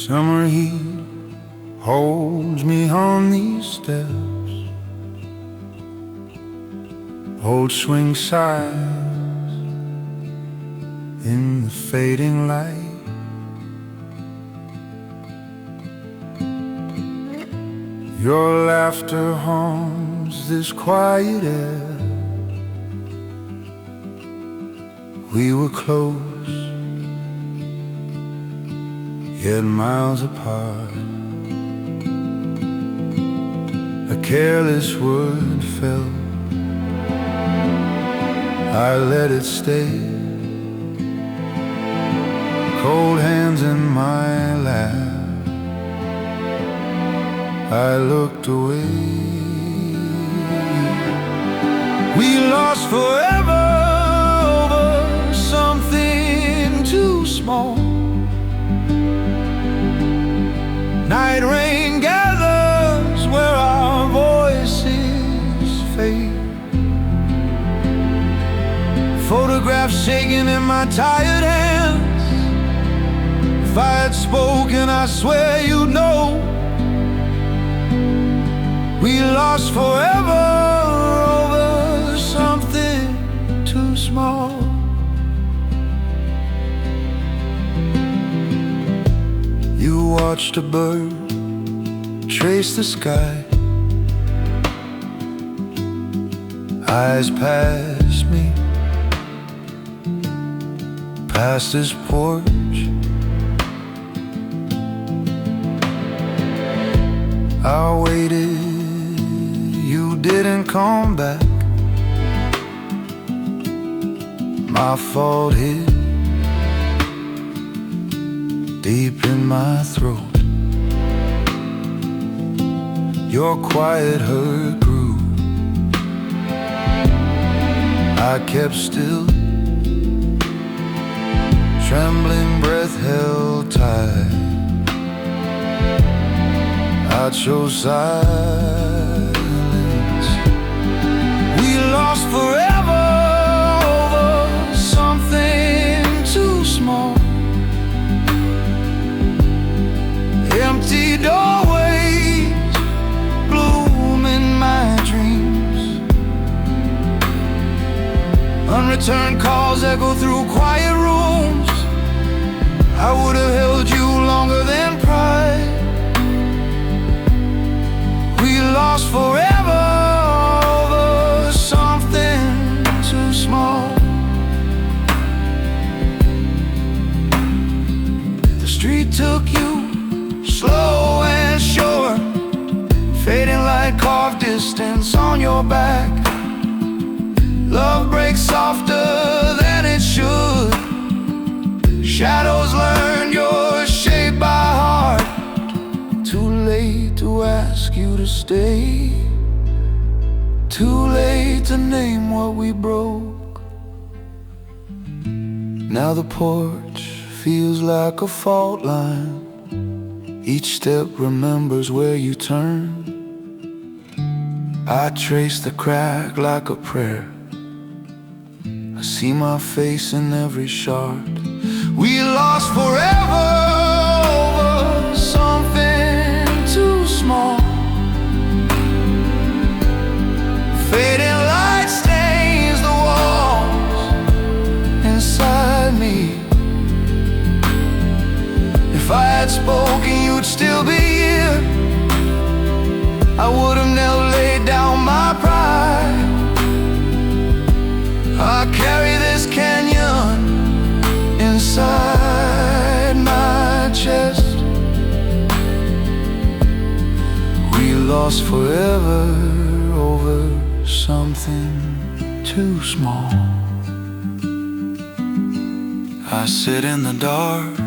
Summer heat holds me on these steps, old swing sighs in the fading light. Your laughter haunts this quiet air. We were close, yet miles apart. A careless word fell, I let it stay. Cold hands in my lap, I looked away. We lost forever over something too small. Night rain gathers where our voices fade. Photographs shaking in my tired hands. If I had spoken, I swear you'd know. We lost forever over something too small. You watched a bird trace the sky, eyes past me, past this porch. I waited, you didn't come back. My fault hid deep in my throat. Your quiet hurt grew. I kept still, trembling breath held tight. I chose silence. We lost forever over something too small. Empty doorways bloom in my dreams. Unreturned calls echo through quiet rooms. I would have held you longer than pride. We lost forever over something too small. The street took you slow and sure, fading light carved distance on your back. Love breaks softer than it should. Shadows learned your shape by heart. Too late to ask you to stay, too late to name what we broke. Now the porch feels like a fault line. Each step remembers where you turned. I trace the crack like a prayer. I see my face in every shard. We lost forever over something too small. Fading light stains the walls inside me. If I had spoken, you'd still be here. I would have never laid down my pride. I carry this canyon inside my chest. We lost forever over something too small. I sit in the dark,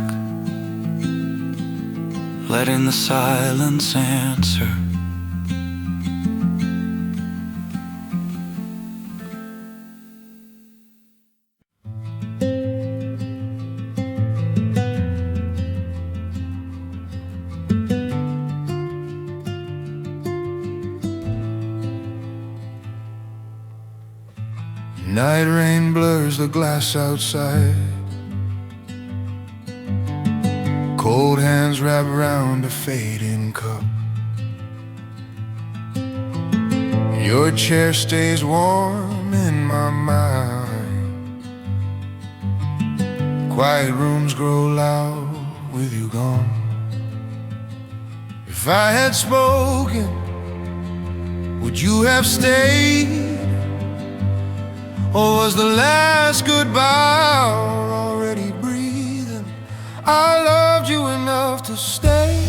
letting the silence answer. Night rain blurs the glass outside. Cold hands hands wrap around a fading cup. Your chair stays warm in my mind. Quiet rooms grow loud with you gone. If I had spoken, would you have stayed? Or was the last goodbye already breathing? I loved you enough to stay,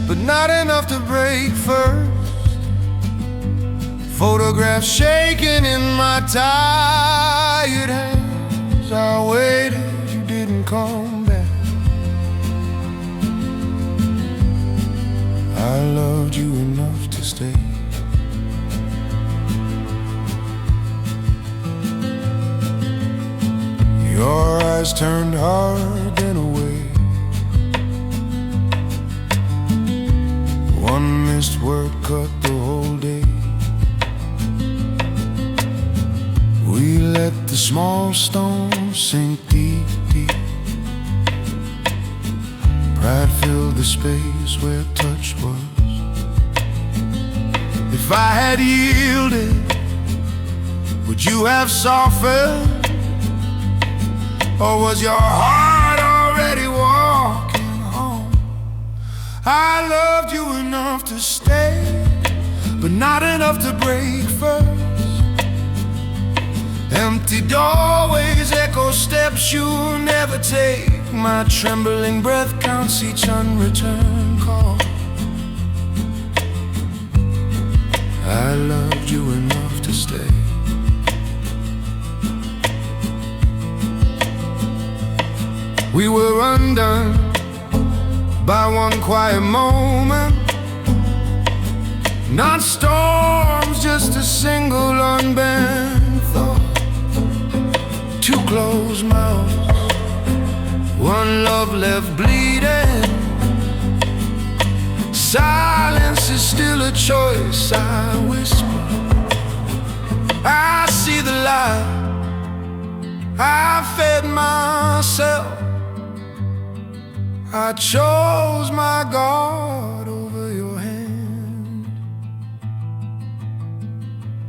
but not enough to break first. Photographs shaking in my tired hands. I waited, you didn't come back. I loved you enough to stay. Your eyes turned hard and away. One missed word cut the whole day. We let the small stones sink deep, deep. Pride filled the space where touch was. If I had yielded, would you have softened? Or was your heart already walking home? I loved you enough to stay, but not enough to break first. Empty doorways echo steps you'll never take. My trembling breath counts each unreturned call. I loved you enough to stay. We were undone by one quiet moment. Not storms, just a single unbent thought. Two closed mouths, one love left bleeding. Silence is still a choice, I whisper. I see the light, I fed myself. I chose my God over your hand.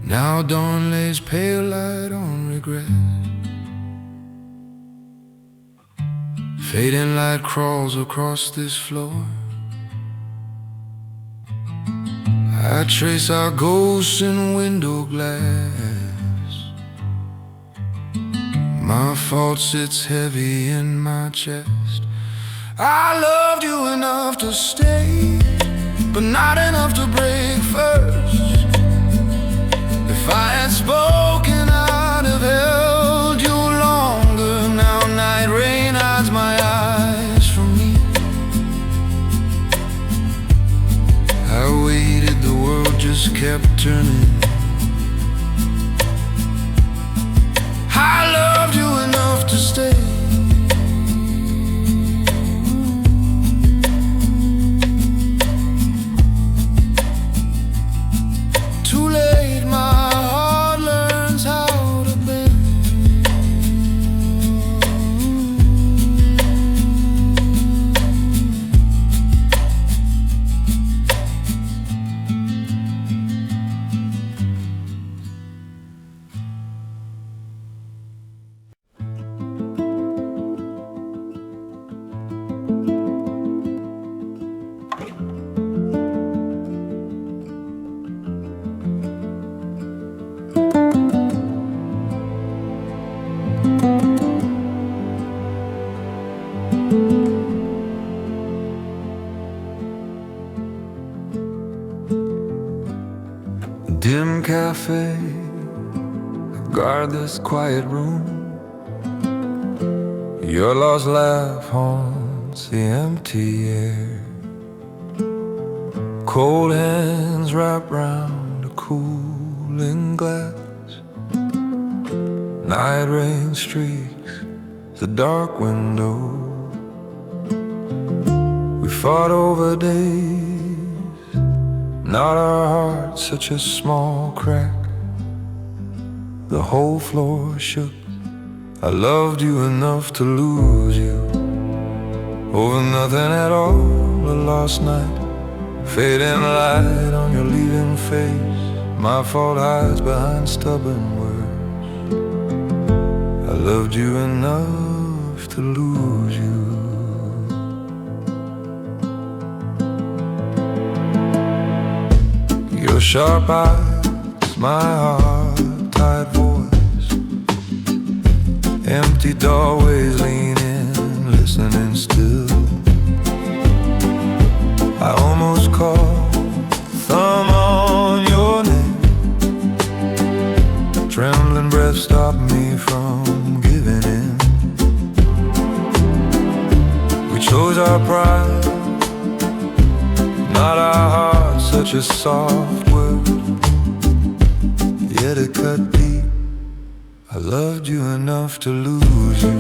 Now dawn lays pale light on regret. Fading light crawls across this floor. I trace our ghosts in window glass. My fault sits heavy in my chest. I loved you enough to stay, but not enough to break first. If I had spoken, I'd have held you longer. Now night rain hides my eyes from me. I waited, the world just kept turning. I loved you enough to stay. Dim cafe, guard this quiet room. Your lost laugh haunts the empty air. Cold hands wrap round a cooling glass. Night rain streaks the dark window. We fought over days, not our hearts, such a small crack. The whole floor shook. I loved you enough to lose you. over nothing at all. A lost night, fading light on your leaving face. My fault hides behind stubborn words. I loved you enough to lose you. Your sharp eyes, my heart-tied voice, empty doorways, leaning, listening still. I almost caught thumb on your neck. Trembling breath stopped me from giving in. We chose our pride, not our hearts. Such a soft word, yet it cut deep. I loved you enough to lose you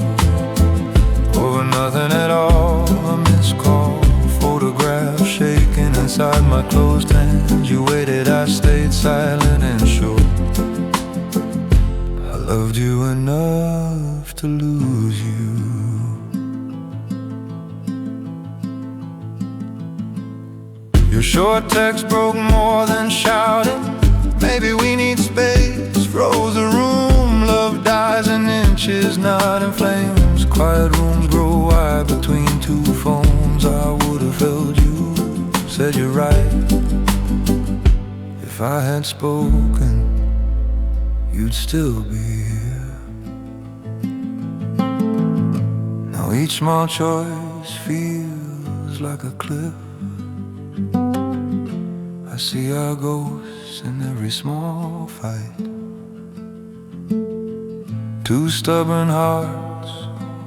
over nothing at all. A missed call, photograph shaking inside my closed hands. You waited, I stayed silent and sure. I loved you enough to lose you. Your short text broke more than shouting. Maybe we need space, froze the room. Love dies in inches, not in flames. Quiet rooms grow wide between two phones. I would have held you, said you're right. If I had spoken, you'd still be here. Now each small choice feels like a cliff. I see our ghosts in every small fight. Two stubborn hearts,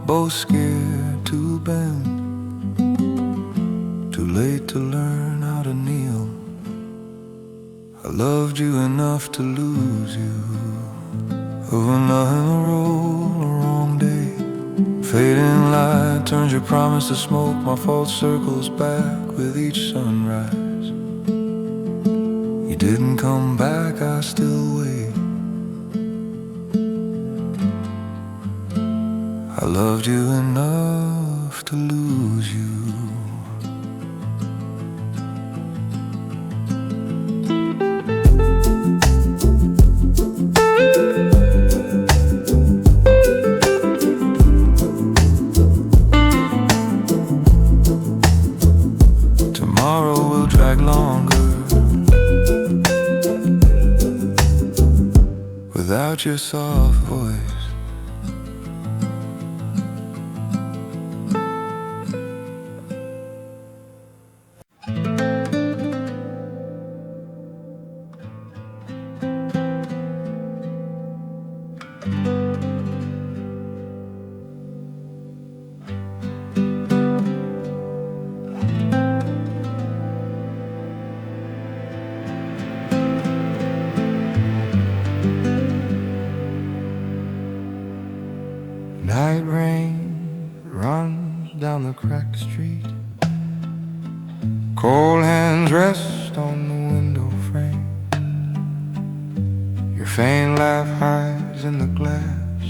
both scared to bend. Too late to learn how to kneel. I loved you enough to lose you. Over nothing, a roll, a wrong day. Fading light turns your promise to smoke. My fault circles back with each sunrise. You didn't come back, I still wait. I loved you enough to lose you. Tomorrow will drag longer without your soft voice. Night rain runs down the cracked street. Cold hands rest on the window frame. Your faint laugh hides in the glass.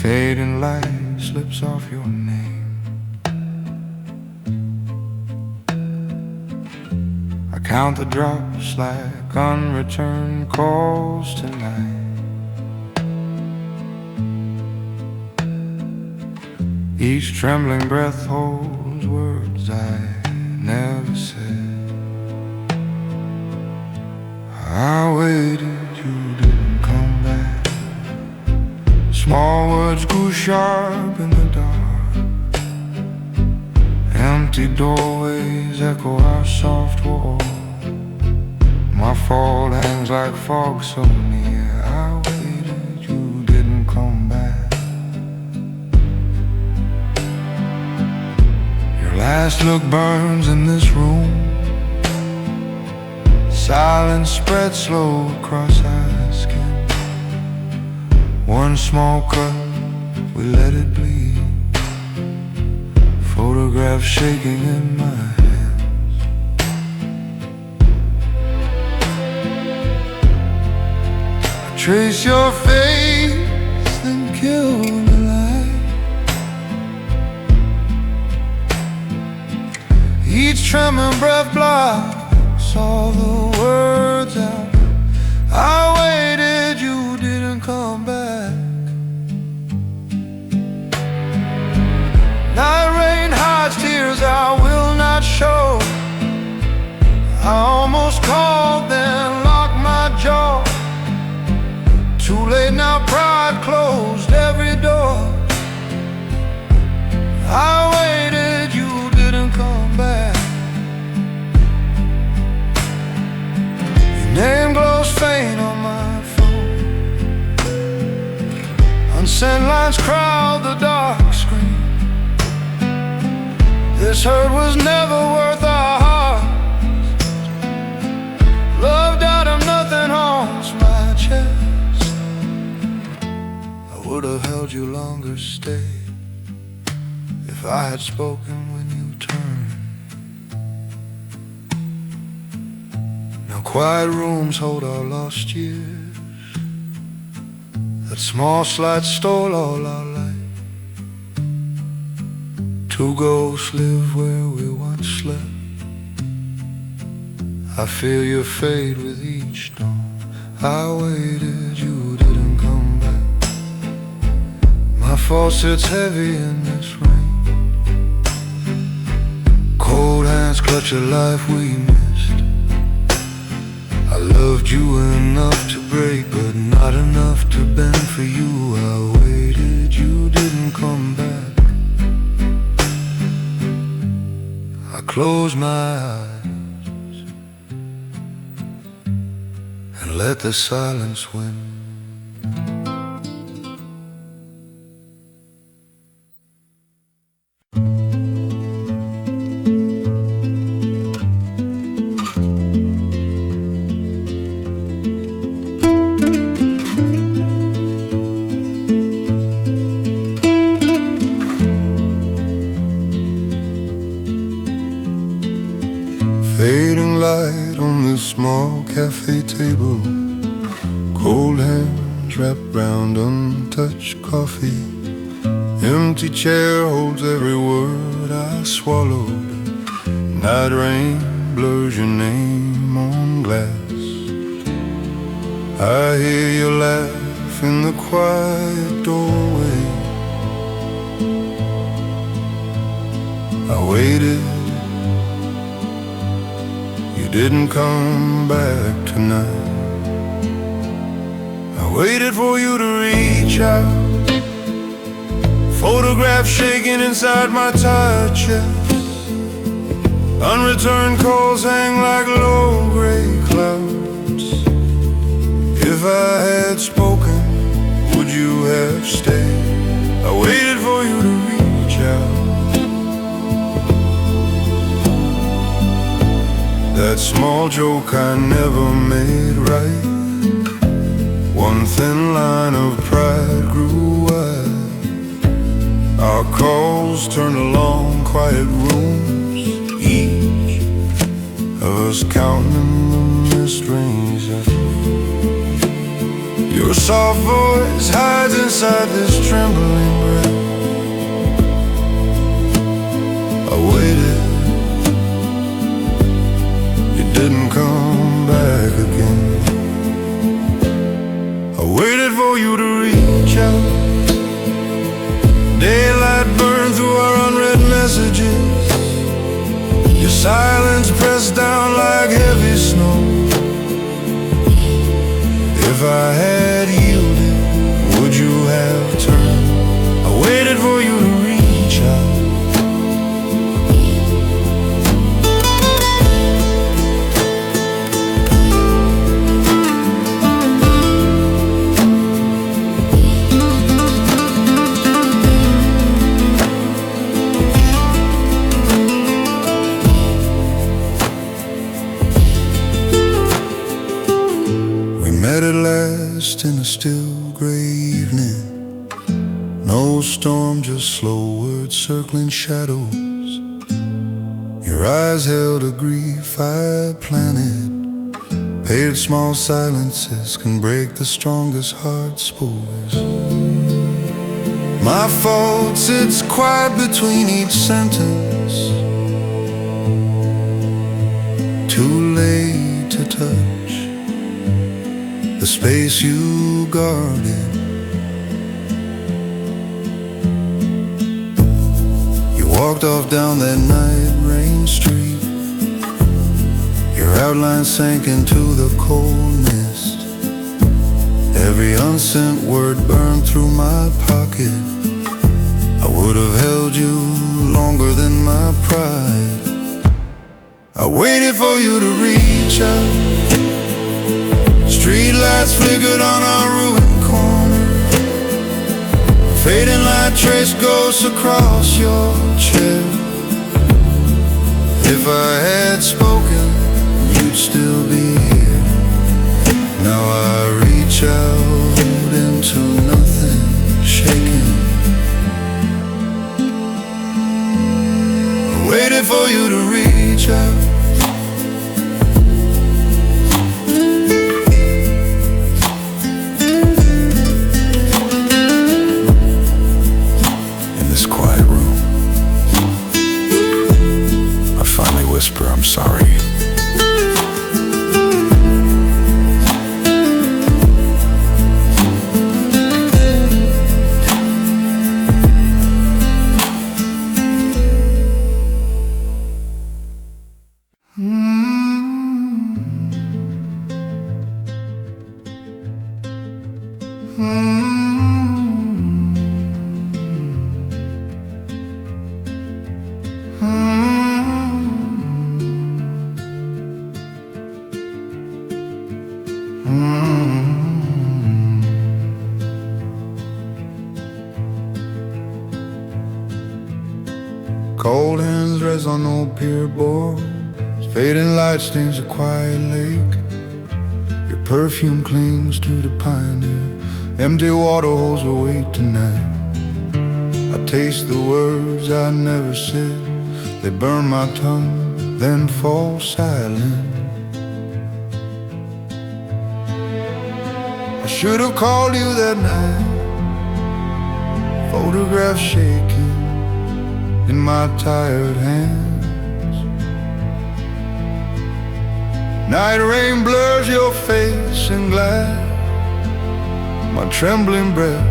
Fading light slips off your name. I count the drops like unreturned calls tonight. Each trembling breath holds words I never said. I waited, you didn't come back. Small words grew sharp in the dark. Empty doorways echo our soft wall. My fault hangs like fog so near. I waited, you didn't come back. Last look burns in this room. Silence spreads slow across our skin. One small cut, we let it bleed. Photograph shaking in my hands. I trace your face, then kill the light. trembling breath blocks all the words out. I waited, you didn't come back. Night rain hides tears I will not show. I almost called, then locked my jaw. Too late now, pride closed every door. I waited, you didn't come back. Your name glows faint on my phone. Unsent lines crowd the dark screen. This hurt was never worth our hearts. Loved out of nothing haunts my chest. I would have held you longer, stay, if I had spoken when you turned. Now quiet rooms hold our lost years. That small slide stole all our light. Two ghosts live where we once slept. I feel your fade with each dawn. I waited, you didn't come back. My fault sits heavy in this rain. Cold hands clutch a life we missed. I loved you enough to break, but not enough to bend for you. I waited, you didn't come back. I close my eyes and let the silence win. Fading light on this small cafe table. Cold hands wrapped round untouched coffee. Empty chair holds every word I swallowed. Night rain blurs your name on glass. I hear you laugh in the quiet doorway. I waited, you didn't come back tonight. I waited for you to reach out. Photograph shaking inside my tired chest. Unreturned calls hang like low gray clouds. If I had spoken, would you have stayed? I waited for you to reach out. That small joke I never made right. One thin line of pride grew wide. Our calls turned along quiet rooms, each of us counting the missed rings. Your soft voice hides inside this trembling breath. I waited, didn't come back again. I waited for you to reach out. Daylight burned through our unread messages. Your silence pressed down like heavy snow. If I had yielded, would you have turned? I waited for you to reach out. Met at last in a still gray evening. No storm, just slow words circling shadows. Your eyes held a grief I planted. Pale small silences can break the strongest heart spores. My fault sits quiet between each sentence. too late to touch the space you guarded. You walked off down that night rain street. Your outline sank into the cold mist. Every unsent word burned through my pocket. I would have held you longer than my pride. I waited for you to reach out. Street lights flickered on our ruined corner. Fading light traced ghosts across your chair. If I had spoken, you'd still be here. Now I reach out into nothing, shaking. I waited for you to reach out. Whisper, I'm sorry. Cold hands rest on old pier boards. Fading light stains a quiet lake. Your perfume clings to the pioneer. Empty water holes will wait tonight. I taste the words I never said. They burn my tongue, then fall silent. I should have called you that night. Photograph shaking in my tired hands. Night rain blurs your face in glass. My trembling breath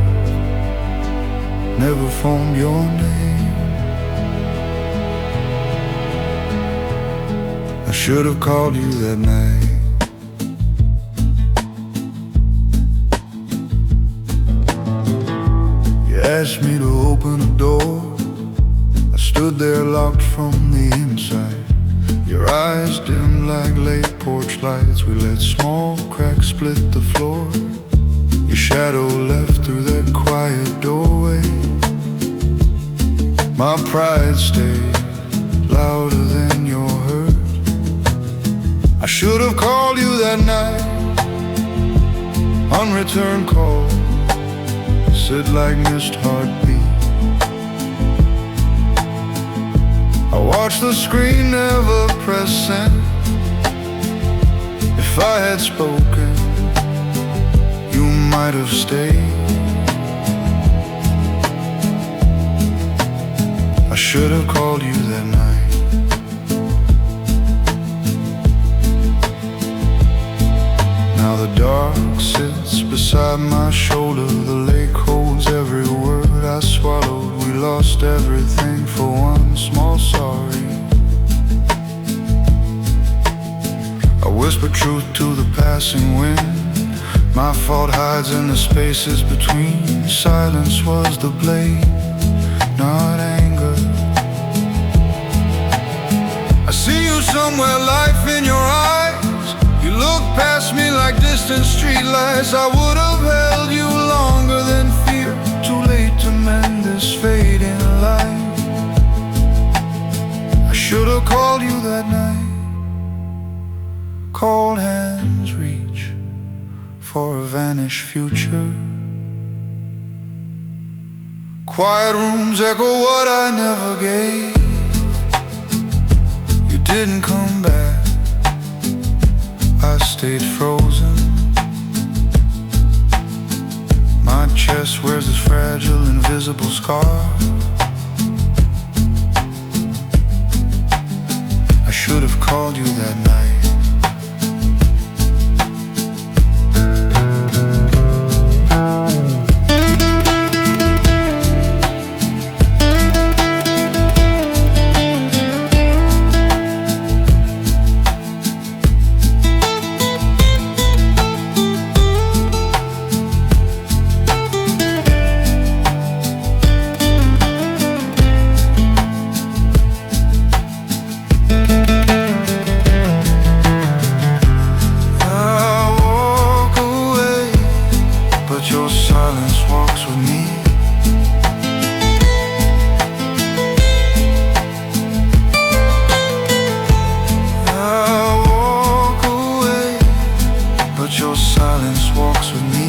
never formed your name. I should have called you that night. You asked me to open a door. I stood there locked from the inside. Your eyes dim like late porch lights. We let small cracks split the floor. Your shadow left through that quiet doorway. My pride stayed louder than your hurt. I should have called you that night. Unreturned call said like missed heartbeat. I watched the screen never press send. If I had spoken, you might have stayed. I should have called you that night. Now the dark sits beside my shoulder. The lake holds every word I swallowed. We lost everything for one small sorry. I whisper truth to the passing wind. My fault hides in the spaces between. Silence was the blame, not anger. I see you somewhere, life in your eyes. You look past me like distant streetlights. I would have held you longer than fear. Too late to mend this fading light. I should have called you that night. Cold hands reach for a vanished future. Quiet rooms echo what I never gave. You didn't come back. I stayed frozen. My chest wears this fragile, invisible scar. I should have called you that night. your silence walks with me. I walk away, but your silence walks with me.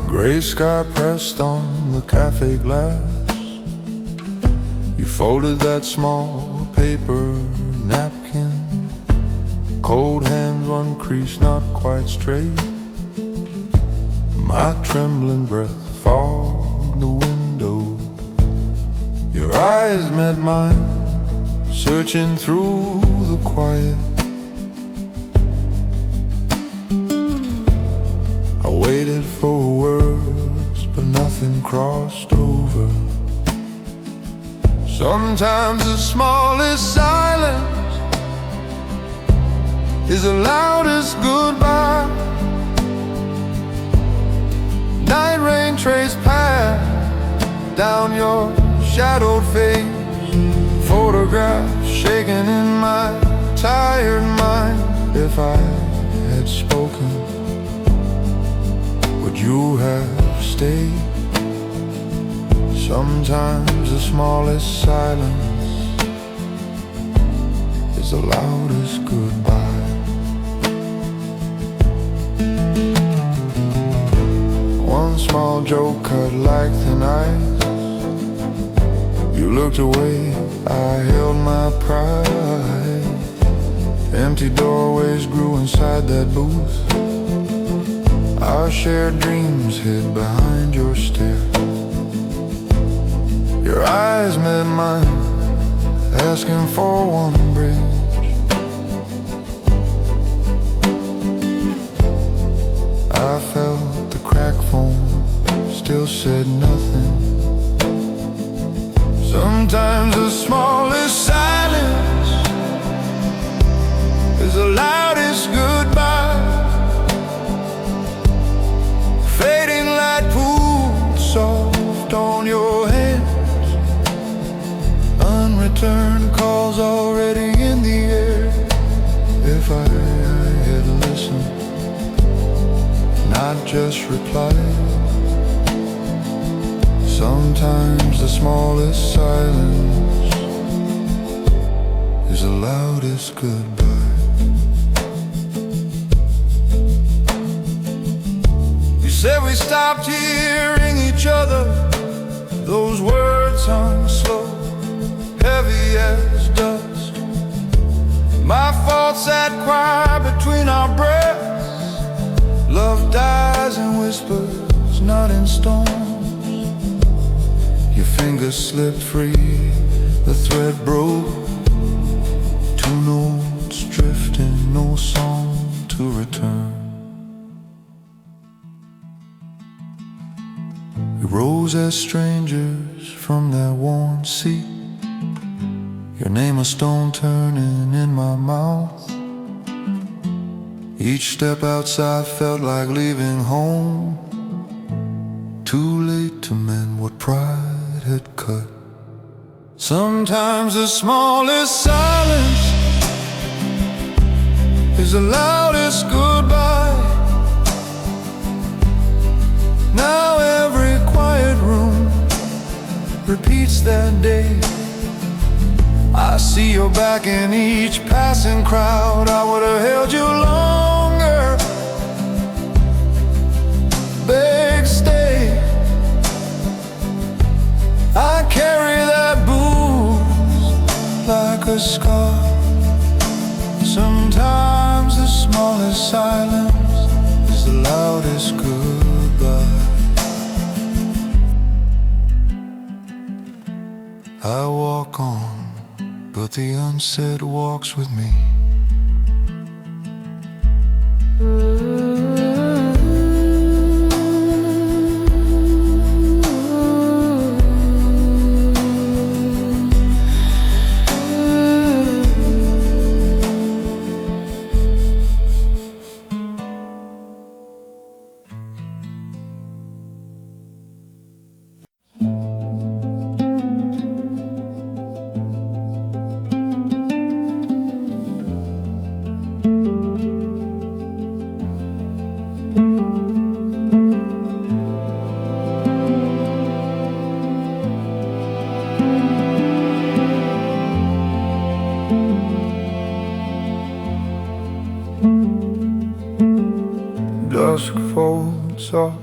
Gray sky pressed on the cafe glass. You folded that small paper napkin. Cold hands, one crease not quite straight. My trembling breath fogged the window. Your eyes met mine, searching through the quiet. I waited for words, but nothing crossed over. Sometimes the smallest silence is the loudest goodbye. Night rain traced path down your shadowed face. Photographs shaking in my tired mind. If I had spoken, would you have stayed? Sometimes the smallest silence is the loudest goodbye. One small joke cut like thin ice. You looked away, I held my pride. Empty doorways grew inside that booth. Our shared dreams hid behind your stare. Your eyes met mine, asking for one bridge. I felt the crack foam, still said nothing. Sometimes the smallest silence is the loudest goodbye. Fading light pooled soft on your hands. Unreturned calls already in the air. If I had listened, not just replied. Sometimes the smallest silence is the loudest goodbye. You said we stopped hearing each other. Those words hung slow, heavy as dust. My fault sat quiet between our breaths. Love dies in whispers, not in storms. Your fingers slipped free, the thread broke. Two notes drifting, no song to return. We rose as strangers from that worn seat. Your name a stone turning in my mouth. Each step outside felt like leaving home. Too late to mend what pride had cut. Sometimes the smallest silence is the loudest goodbye. Now every quiet room repeats that day. I I see your back in each passing crowd. I would have held you longer. Beg, stay. I carry that booze like a scar. Sometimes the smallest silence is the loudest goodbye. I walk on, but the unsaid walks with me. Dusk folds up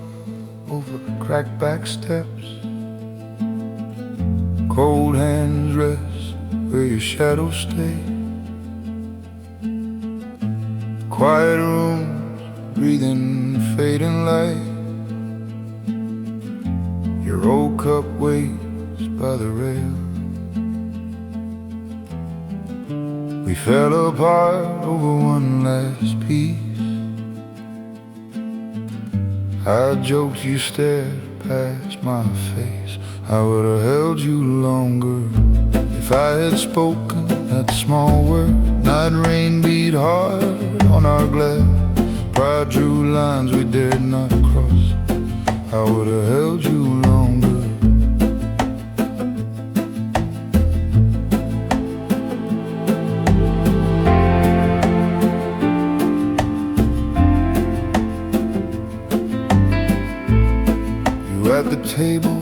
over cracked back steps. Cold hands rest where your shadows stay. Quiet rooms, breathing fading light. Your old cup waits by the rail. We fell apart over one last piece. I joked, you stared past my face. I would have held you longer if I had spoken that small word. Night rain beat hard on our glass. Pride drew lines we dared not cross. I would have held you longer. At the table,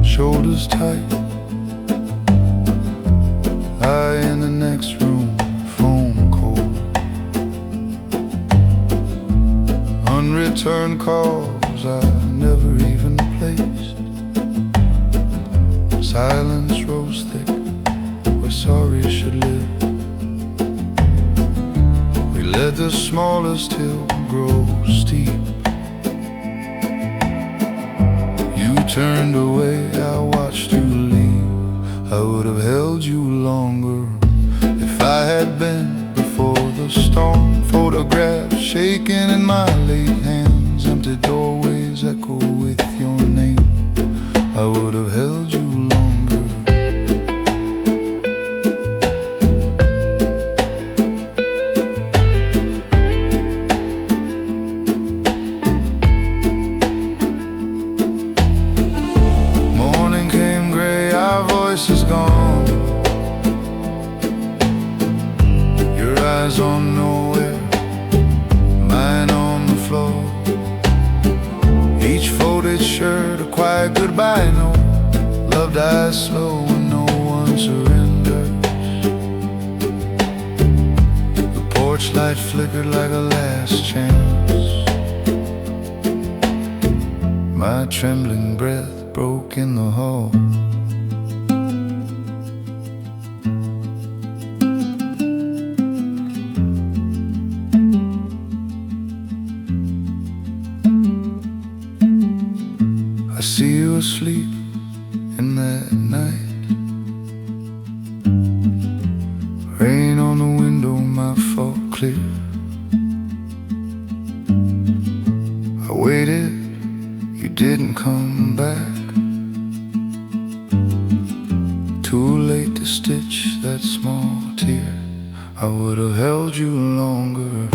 shoulders tight. I in the next room, phone cold. Unreturned calls I never even placed. Silence rose thick where sorry should live. We let the smallest hill grow steep. Turned away, I watched you leave. I would have held you longer if I had been before the storm. Photographs shaking in my late hands. Empty doorways echo with your name. I would have held you longer. Is gone. Your eyes on nowhere, mine on the floor. Each folded shirt a quiet goodbye note. Love dies slow when no one surrenders. The porch light flickered like a last chance. My trembling breath broke in the hall. I see you asleep in that night. Rain on the window, my fault clear. I waited, you didn't come back. Too late to stitch that small tear. I would have held you longer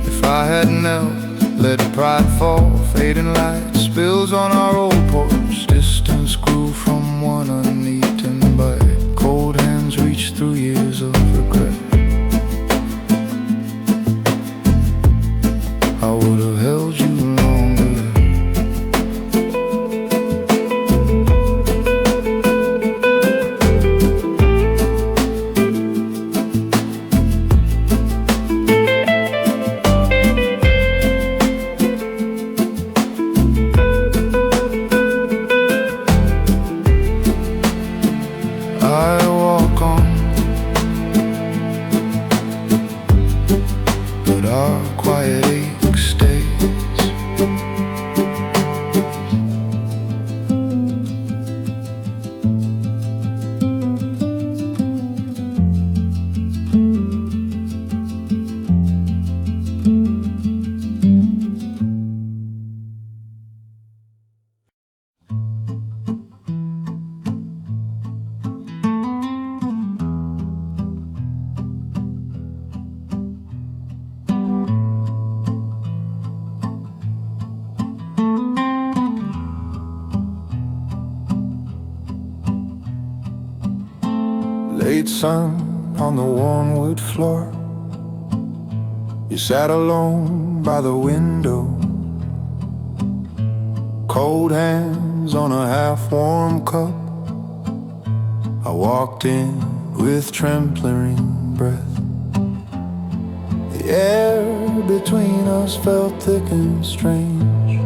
if I had knelt. Let pride fall, fading light spills on our old porch. Distance grew from one uneaten bite. Cold hands reached through years of regret. I would have held you longer. our quiet ache stays. Late sun on the worn wood floor, you sat alone by the window, cold hands on a half-warm cup. I walked in with trembling breath. The air between us felt thick and strange,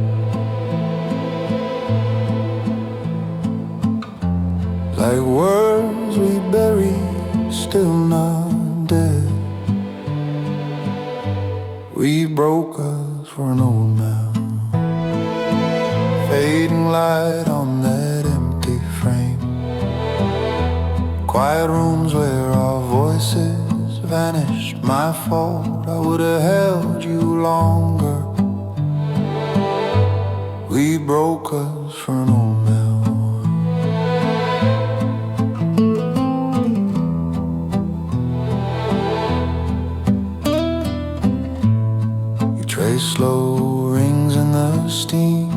like words we buried, still not dead. We broke us for an old man, fading light on that empty frame. Quiet rooms where our voices vanished. My fault, I would have held you longer. We broke us for an old man. Slow rings in the steam,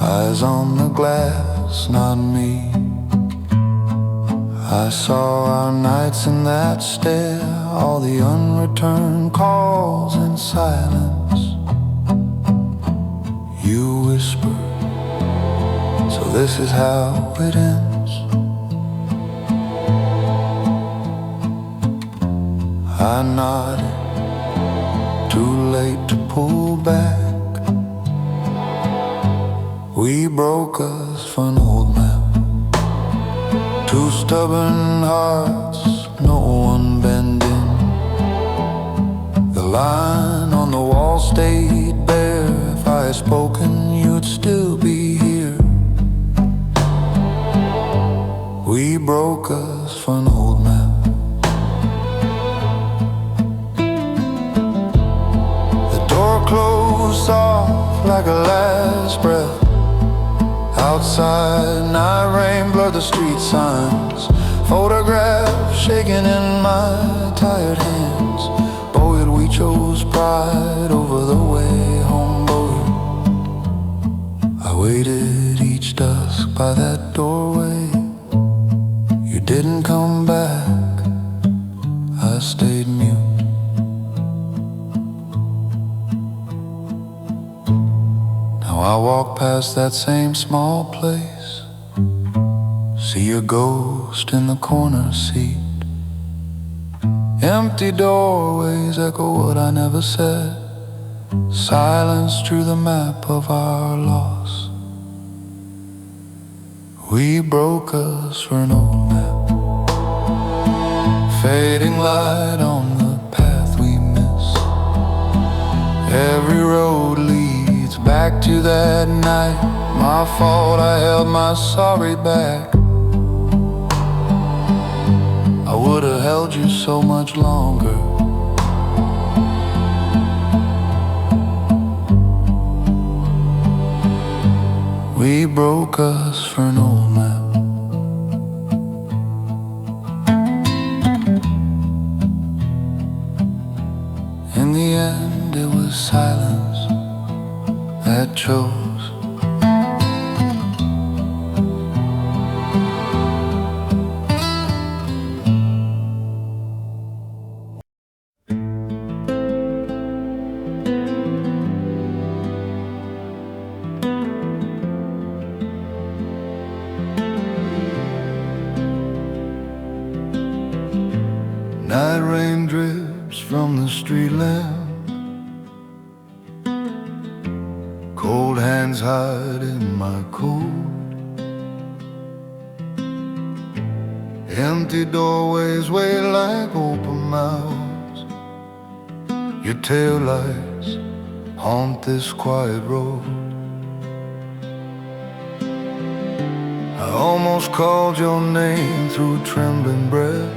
eyes on the glass, not me. I saw our nights in that stare, all the unreturned calls in silence. You whispered, so this is how it ends. I nodded, too late to pull back. We broke us for an old man. Two stubborn hearts, no one bending. The line on the wall stayed bare. If I had spoken, you'd still be here. We broke us for an old man. Closed soft like a last breath. Outside, night rain blurred the street signs. Photographs shaking in my tired hands. Boyd, we chose pride over the way home boat. I waited each dusk by that doorway. You didn't come back, I stayed mute. I walk past that same small place, see a ghost in the corner seat. Empty doorways echo what I never said. Silence drew the map of our loss. We broke us for an old map, fading light on the path we miss. Every road leads back to that night. My fault, I held my sorry back. I would have held you so much longer. We broke us for an old map. In the end, it was silence that chose. Night rain drips from the street lamp. Cold hands hide in my coat. Empty doorways wait like open mouths. Your taillights haunt this quiet road. I almost called your name through trembling breath,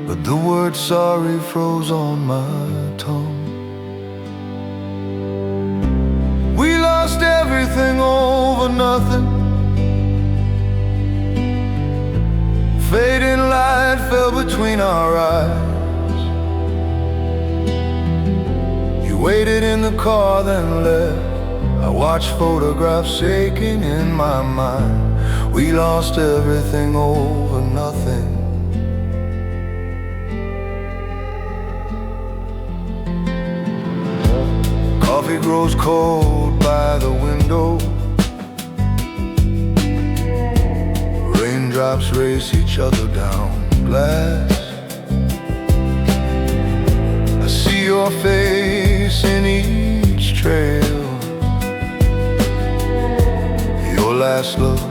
but the word sorry froze on my tongue. We lost everything over nothing. Fading light fell between our eyes. You waited in the car then left. I watched photographs shaking in my mind. We lost everything over nothing. Coffee grows cold by the window. Raindrops race each other down glass. I see your face in each trail. Your last look,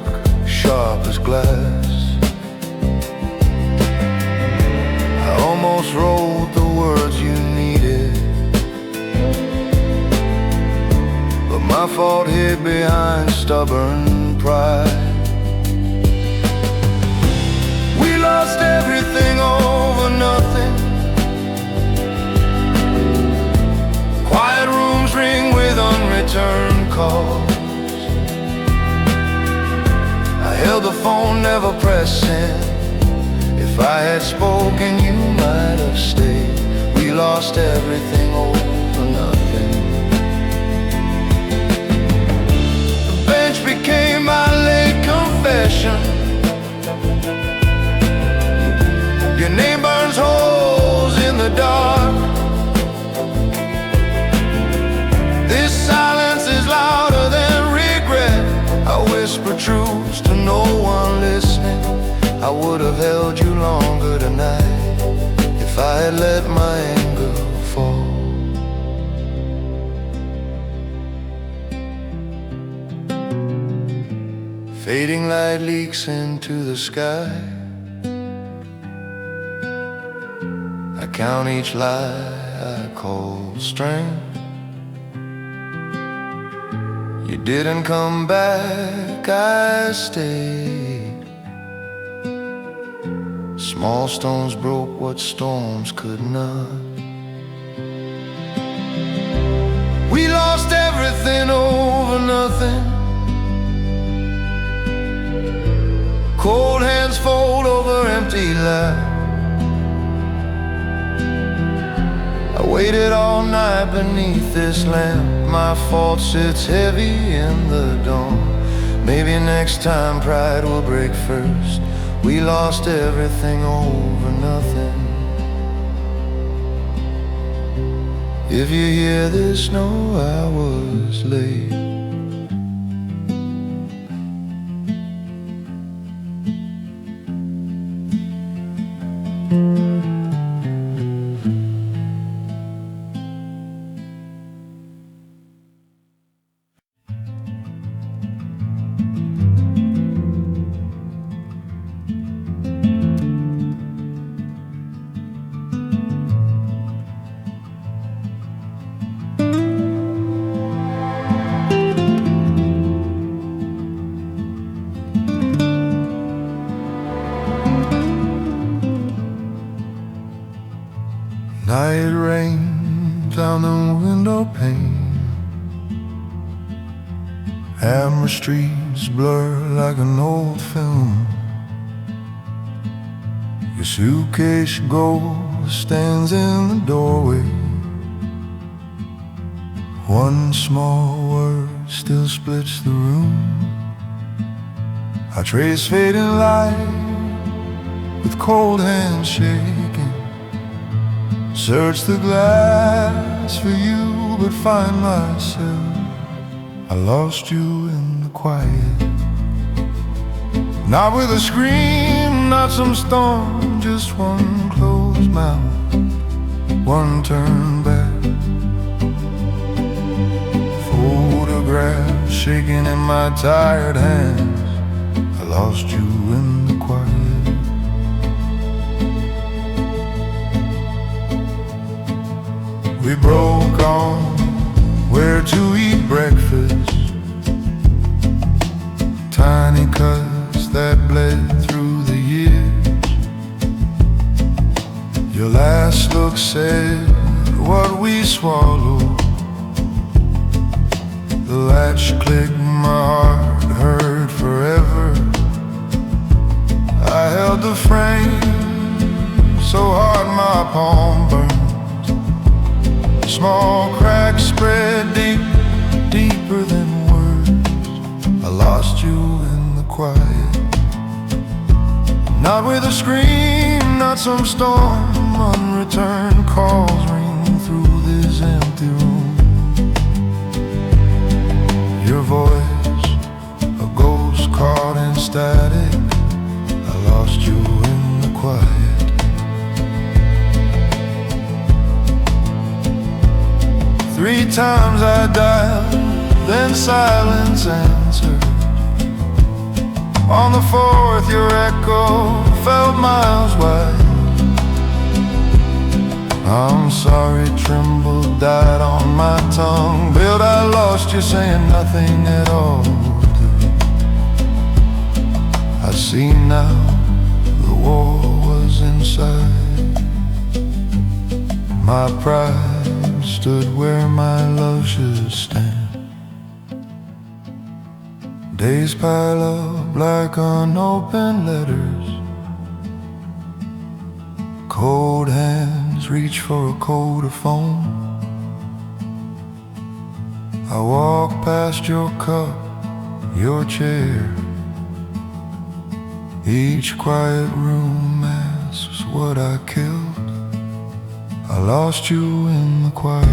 sharp as glass. I almost wrote the words you needed, but my fault hid behind stubborn pride. We lost everything over nothing. Quiet rooms ring with unreturned calls. I held the phone, never pressed send. If I had spoken, you might have stayed. We lost everything over nothing. The bench became my late confession. Your name burns holes in the dark. This silence is louder than regret. I whisper truths to no one listening. I would have held you longer tonight if I had let my anger fall. Fading light leaks into the sky. I count each lie I call strength. You didn't come back, I stayed. Small stones broke what storms could not. We lost everything over nothing. Cold hands fold over empty lap. I waited all night beneath this lamp. My fault sits heavy in the dawn. Maybe next time pride will break first. We lost everything over nothing. If you hear this, know I was late. Night rain down the window pane. Amber streets blur like an old film. Your suitcase gold stands in the doorway. One small word still splits the room. I trace fading light with cold hands shaking. Search the glass for you, but find myself. I lost you in the quiet. Not with a scream, not some storm, just one closed mouth, one turn back. Photograph shaking in my tired hands. I lost you in the quiet. We broke on where to eat breakfast. Tiny cuts that bled through the years. Your last look said what we swallowed. The latch clicked, my heart heard forever. I held the frame so hard my palm burned. Small cracks spread deep, deeper than words. I lost you in the quiet. Not with a scream, not some storm. Unreturned calls ring through this empty room. Your voice, a ghost caught in static. I lost you in the quiet. 3 times I dialed, then silence answered. On the 4th your echo felt miles wide. I'm sorry trembled, died on my tongue. Build I lost you saying nothing at all to me. I see now the war was inside. My pride stood where my love should stand. Days pile up like unopened letters. Cold hands reach for a coat of foam. I walk past your cup, your chair. Each quiet room asks what I killed. I lost you in the quiet.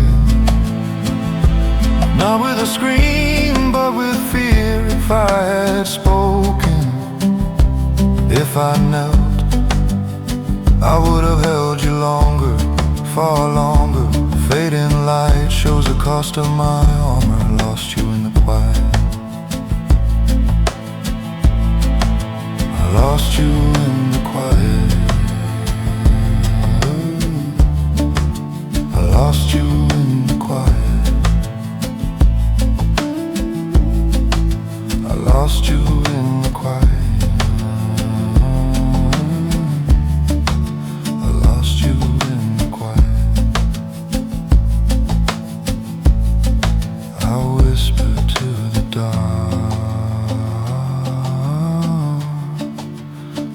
Not with a scream, but with fear. If I had spoken, if I knelt, I would have held you longer, far longer. Fading light shows the cost of my armor. Lost you in the quiet. I lost you in the quiet. I lost you in the quiet. I lost you in the quiet.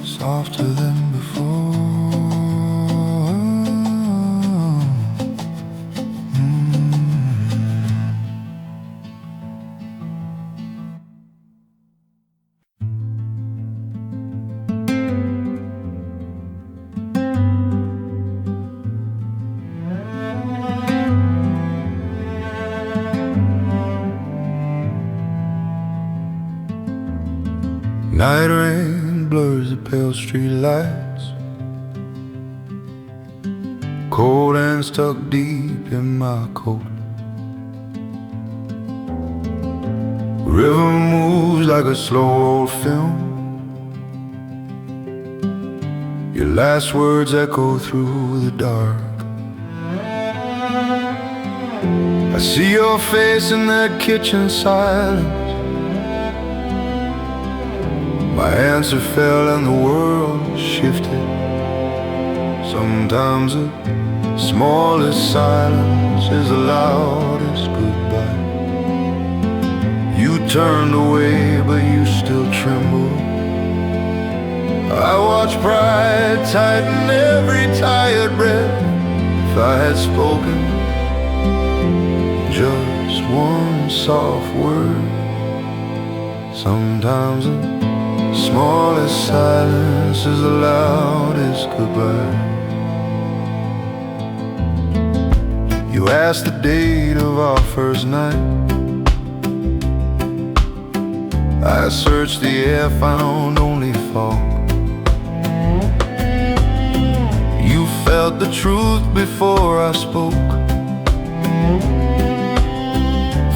Softer than before. Night rain blurs the pale street lights. Cold and stuck deep in my coat. River moves like a slow old film. Your last words echo through the dark. I see your face in that kitchen silence. My answer fell and the world shifted. Sometimes the smallest silence is the loudest goodbye. You turned away, but you still tremble. I watch pride tighten every tired breath. If I had spoken just one soft word, sometimes the smallest silence is the loudest goodbye. You asked the date of our first night. I searched the air, found only fog. You felt the truth before I spoke.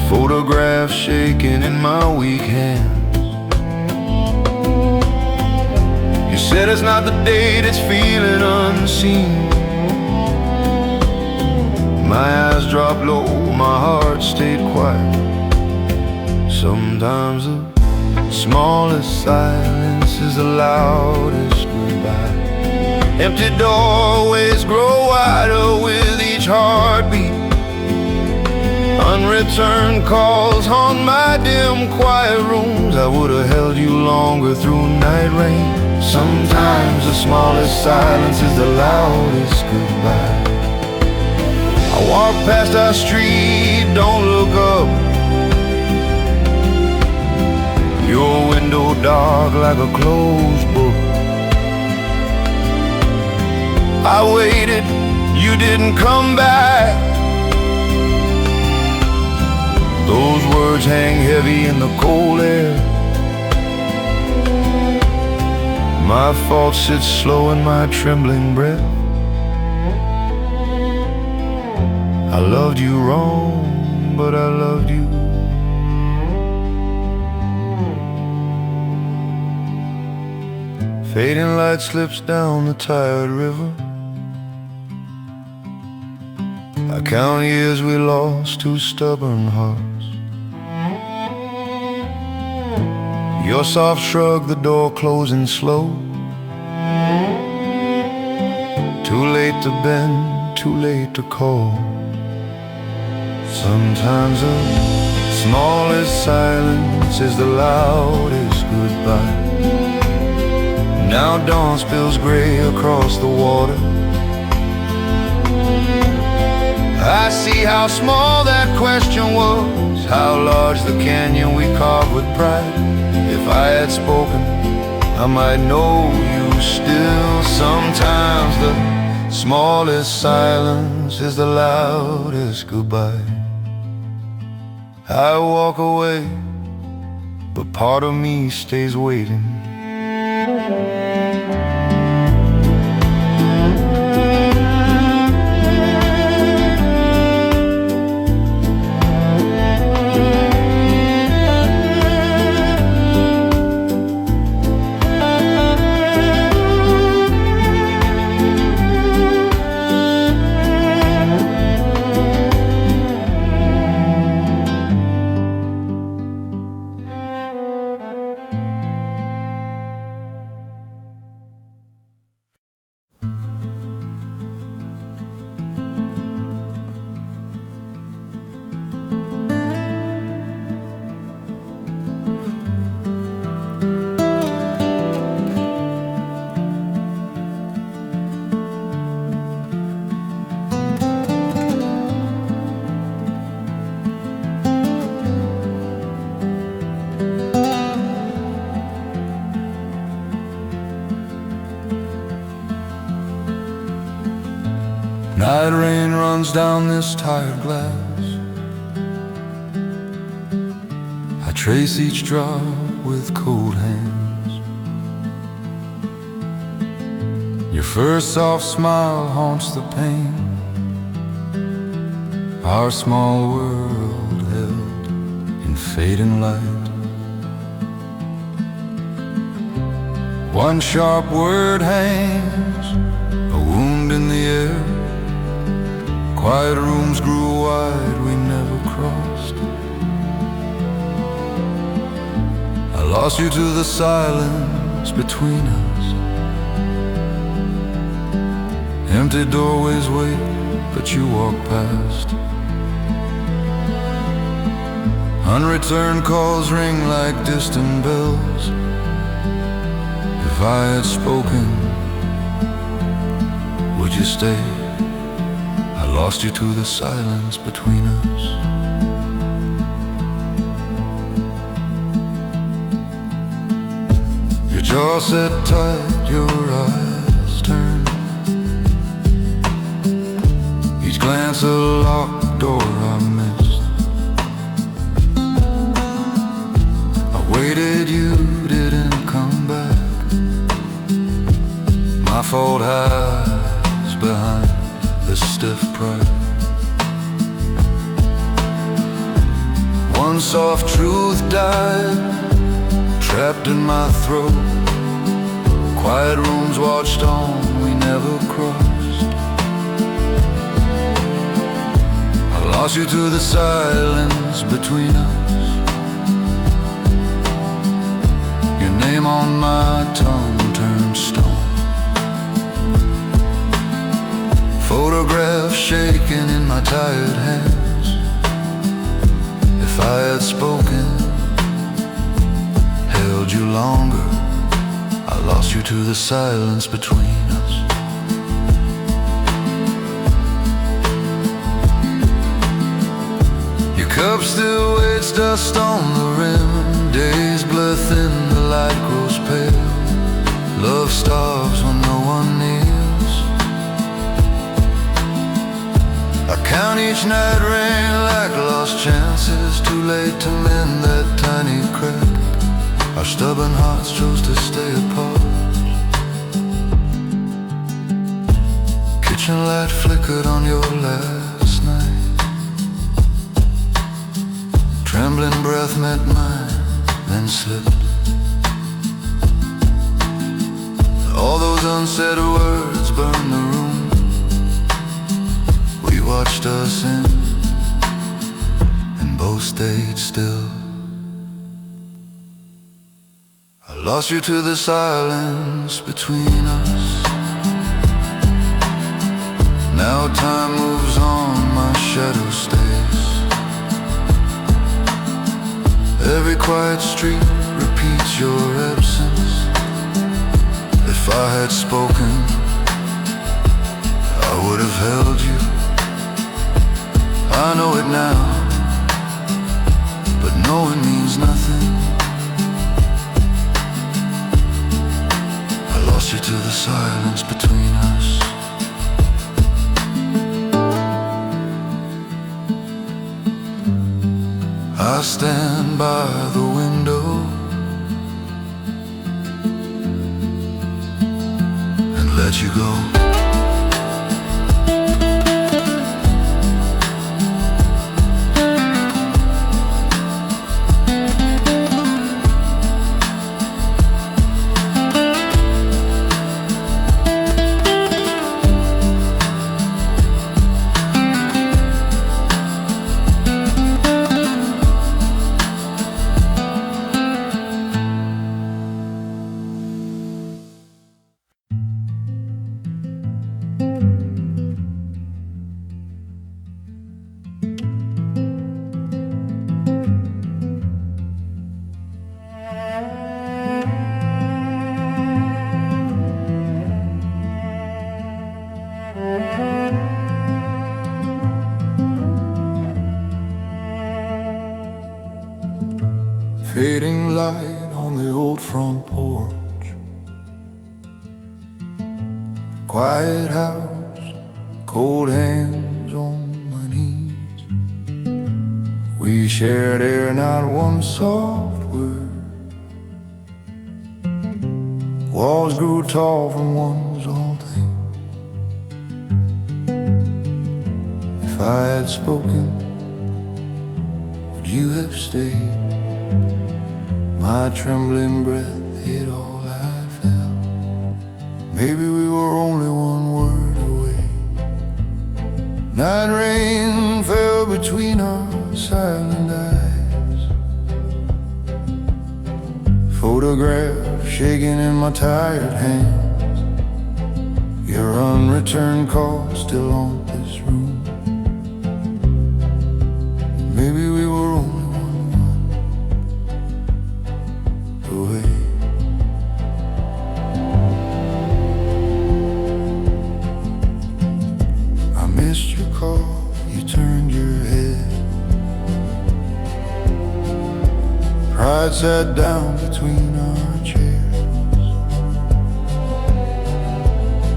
Photographs shaking in my weak hands. You said it's not the date, it's feeling unseen. My eyes dropped low, my heart stayed quiet. Sometimes the smallest silence is the loudest goodbye. Empty doorways grow wider with each heartbeat. Unreturned calls haunt my dim, quiet rooms. I would have held you longer through night rain. Sometimes the smallest silence is the loudest goodbye. I walk past our street, don't look up. Your window dark like a closed book. I waited, you didn't come back. Those words hang heavy in the cold air. My fault sits slow in my trembling breath. I loved you wrong, but I loved you. Fading light slips down the tired river. I count years we lost two stubborn hearts. Your soft shrug, the door closing slow. Too late to bend, too late to call. Sometimes the smallest silence is the loudest goodbye. Now dawn spills gray across the water. I see how small that question was, how large the canyon we carved with pride. If I had spoken, I might know you still. Sometimes the smallest silence is the loudest goodbye. I walk away, but part of me stays waiting. Night rain runs down this tired glass. I trace each drop with cold hands. Your first soft smile haunts the pain. Our small world held in fading light. One sharp word hangs, a wound in the air. Quiet rooms grew wide, we never crossed. I lost you to the silence between us. Empty doorways wait, but you walk past. Unreturned calls ring like distant bells. If I had spoken, would you stay? I lost you to the silence between us. Your jaw set tight, your eyes turned. Each glance a locked door I missed. I waited, you didn't come back. My fault hides behind the stiff pride. One soft truth died, trapped in my throat. Quiet rooms watched on, we never crossed. lost you to the silence between us. Your name on my tongue turned stone. Photograph shaking in my tired hands. If I had spoken, held you longer, I lost you to the silence between us. Your cup still waits, dust on the rim. Days blur thin, the light grows pale. Love starves when no one kneels. I count each night rain like lost chances. Too late to mend that tiny crack. Our stubborn hearts chose to stay apart. Kitchen light flickered on your last night. Trembling breath met mine, then slipped. All those unsaid words burned the room. We watched us in and both stayed still. I lost you to the silence between us. Now time moves on, my shadow stays. Every quiet street repeats your absence. If I had spoken, I would have held you. I know it now, but knowing means nothing. I lost you to the silence between us. I stand by the window and let you go. Fading light on the old front porch. Quiet house, cold hands on my knees. We shared air, not one soft word. Walls grew tall from one's old thing. If I had spoken, would you have stayed? My trembling breath hid all I felt. Maybe we were only one word away. Night rain fell between our silent eyes. Photograph shaking in my tired hands. Your unreturned call still haunts this room. Maybe we were only away. I missed your call, you turned your head. Pride sat down between our chairs.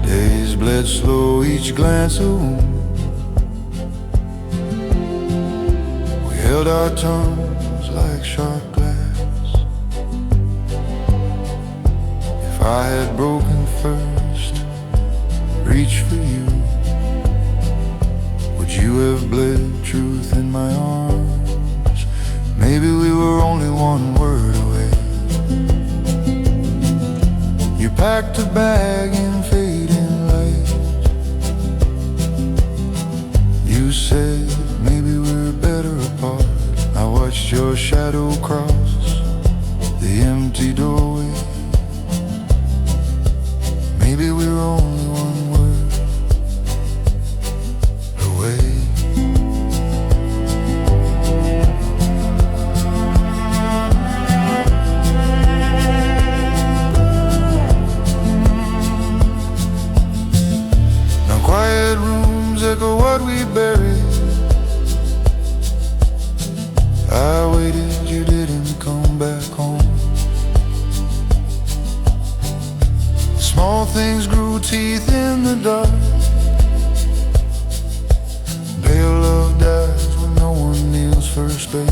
Days bled slow, each glance a wound. We held our tongues like sharp glass. If I had broken first, reached for you, would you have bled truth in my arms? Maybe we were only one word away. You packed a bag in fading light. You said maybe we're rooms echo what we buried. I waited, you didn't come back home. Small things grew teeth in the dark. Pale love dies when no one kneels first base.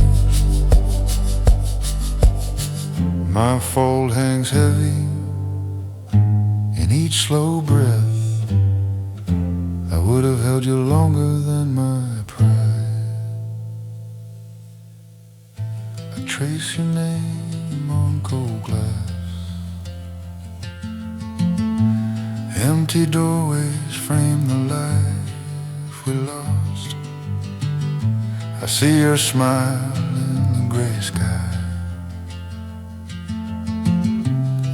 My fold hangs heavy in each slow breath. I would have held you longer than my pride. I trace your name on cold glass. Empty doorways frame the life we lost. I see your smile in the gray sky.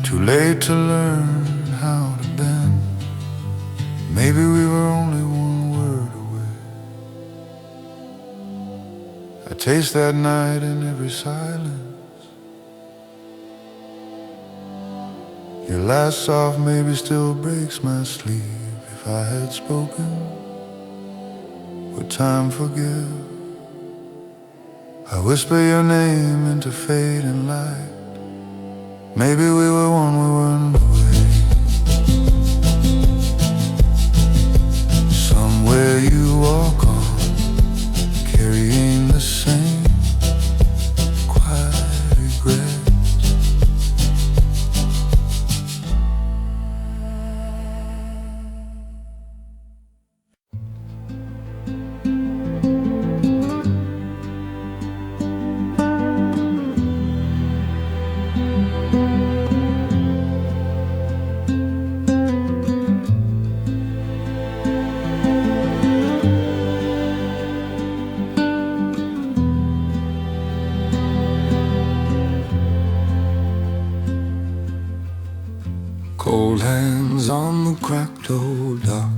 Too late to learn how to bend. Maybe we were only one word away. I taste that night in every silence. Your last soft maybe still breaks my sleeve. If I had spoken, would time forgive? I whisper your name into fading light. Maybe we were one we weren't away. Somewhere you walk on, carrying the same quiet regrets. Cold hands on the cracked old dock,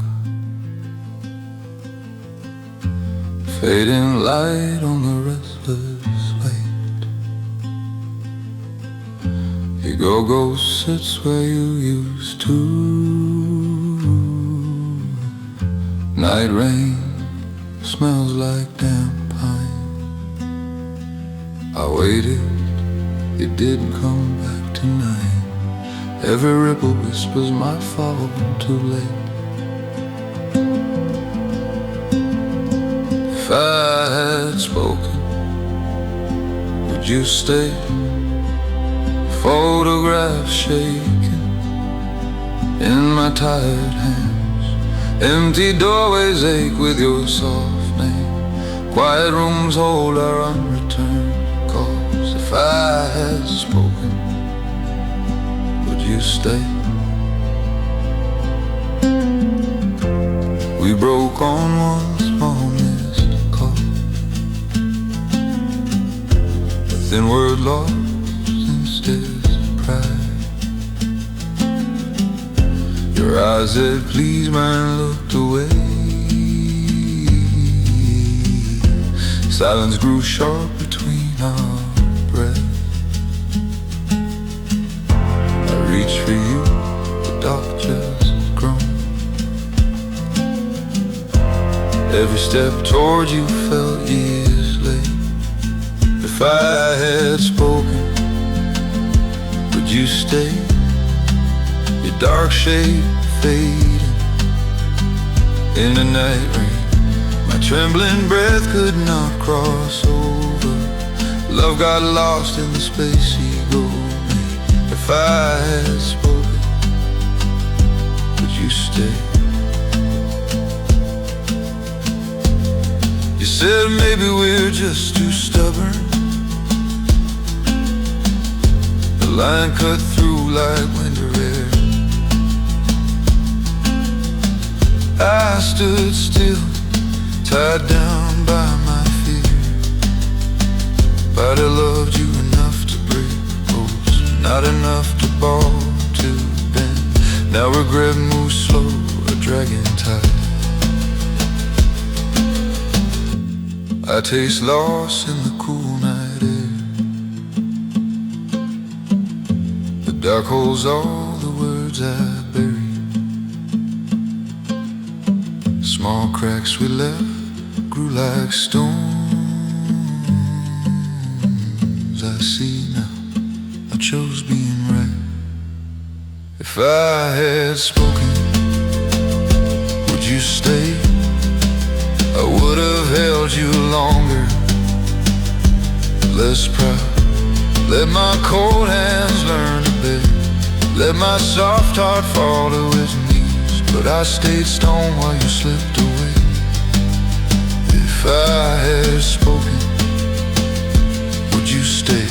fading light on the restless weight. Your go-go sits where you used to. Night rain smells like damp pine. I waited, you didn't come back tonight. Every ripple whispers my fault, too late. If I had spoken, would you stay? Photographs shaking in my tired hands. Empty doorways ache with your soft name. Quiet rooms hold our unreturned calls. If I had spoken, you stay? We broke on one small missed call, but then word lost instead pride. Your eyes said please, mine looked away. Silence grew sharp between our breaths. Reach for you, the dark just grown. Every step toward you felt years late. If I had spoken, would you stay? Your dark shade fading in the night rain. My trembling breath could not cross over. Love got lost in the space ego. If I had spoken, would you stay? You said maybe we're just too stubborn. The line cut through like winter air. I stood still, tied down by my fear. But I loved you enough to break rules, not enough to ball to bend. Now regret moves slow, a dragon tide. I taste loss in the cool night air. The dark holds all the words I buried. Small cracks we left grew like stones. I see now, I chose being right. If I had spoken, would you stay? I would have held you longer, less proud. Let my cold hands learn to beg. Let my soft heart fall to its knees. But I stayed stone while you slipped away. If I had spoken, would you stay?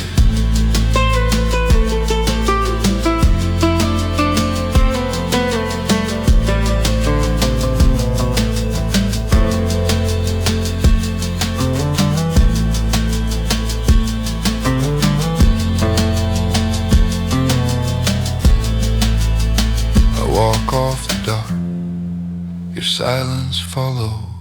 Off the dark, your silence follows.